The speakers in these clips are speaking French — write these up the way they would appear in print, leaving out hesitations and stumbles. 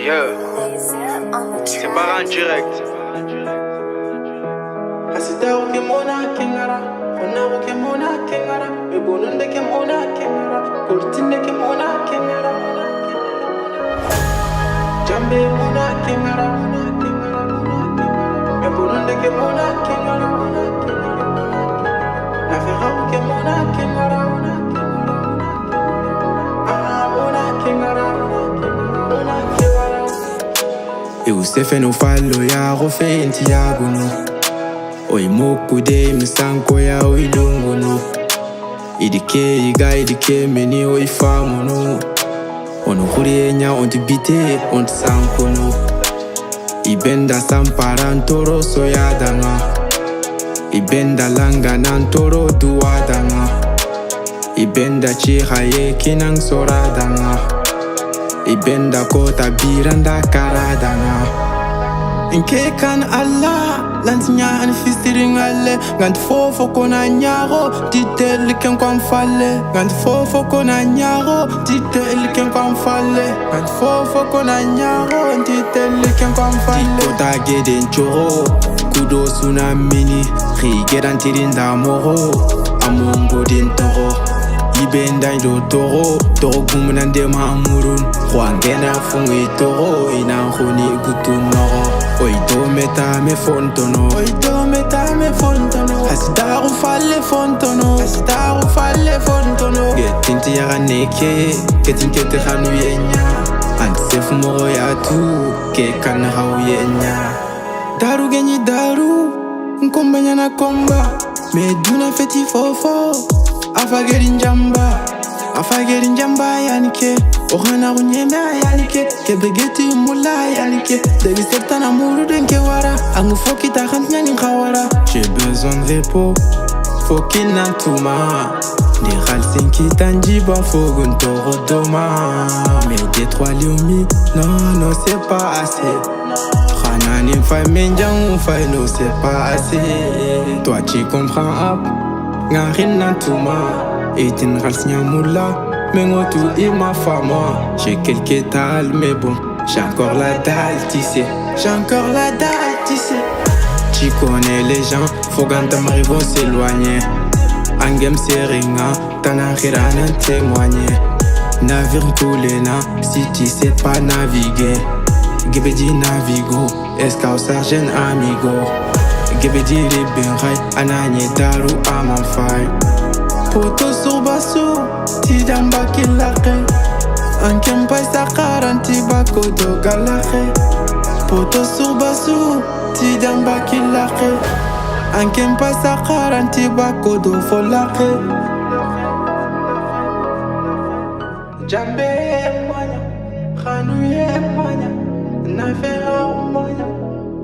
Yeah, c'est pas en direct. Asitao ke mona kengara, onao ke mona kengara, ebononde ke mona kengara, kortinde ke mona kengara, jambe mona kengara, ebononde ke mona kengara, la ferrao ke mona kengara, mona kengara, mona kengara. E usefe no fallo ya rofe inti ya guno. Oi mokude misanko ya oi lunguno. Idike iga idike meni oi famono. Ono kurienya on bite on sankono. Ibenda samparantoro soyadanga. Ibenda langa nantoro duwadanga. Ibenda chihaye kinang soradanga. Ibenda kota biranda karadanga. Inke kan Allah lantinya an fisiring alle gant fofo kona nyaro titel ken kwam falle gant fofo kona nyaro titel ken kwam falle gant fofo kona nyaro titel ken kwam falle kota geden choro kudo tsunami rigedan tirinda moro amongo den toro ibenda ndo toro gumunande mamurun kwangena fungi toro ina khoni gutunoro. Oi do meta me fontono, oi do meta me fontono. Hasidaru falle fontono. Getinti ya neke, getinti te hanu yenya. Ansef moro ya tu, ke kan hau yenya. Daru genyi daru, nkombanya na komba. Meduna feti fofo, afageri njamba yanike. Ohana unyeme yanike, kebegeti mula yanike. Devi septana muru denke wara, angu foki takantnya ninkawara. J'ai besoin de repos, foki nantuma. Des ralsinki tanjiba fogun toro doma. Mais des trois liomi, non c'est pas assez. Hanani fai menjang fai no c'est pas assez. Toi tu comprends ap, ngarin nantuma. Et tin ralsnya mula. Mais tout est ma femme, j'ai quelques dalles, mais bon, j'ai encore la dalle, tu sais. Tu connais les gens, faut quand t'arrives vont s'éloigner. Angem seringa, t'en as rien à témoigner. Navire coulena, si tu sais pas naviguer. Gebedi navigo, escao sargent amigo. Gebedi libéray, ananye daru à mon faille. Poto surbasu, ti damba kilake. Ankem pa sakaran ti bako do galake. Poto surbasu, ti damba kilake. Ankem pa sakaran ti bako do folake. Jambe manya, khanuye manya, nafera manya,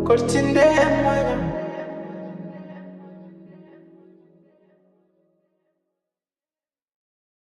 kortinde manya.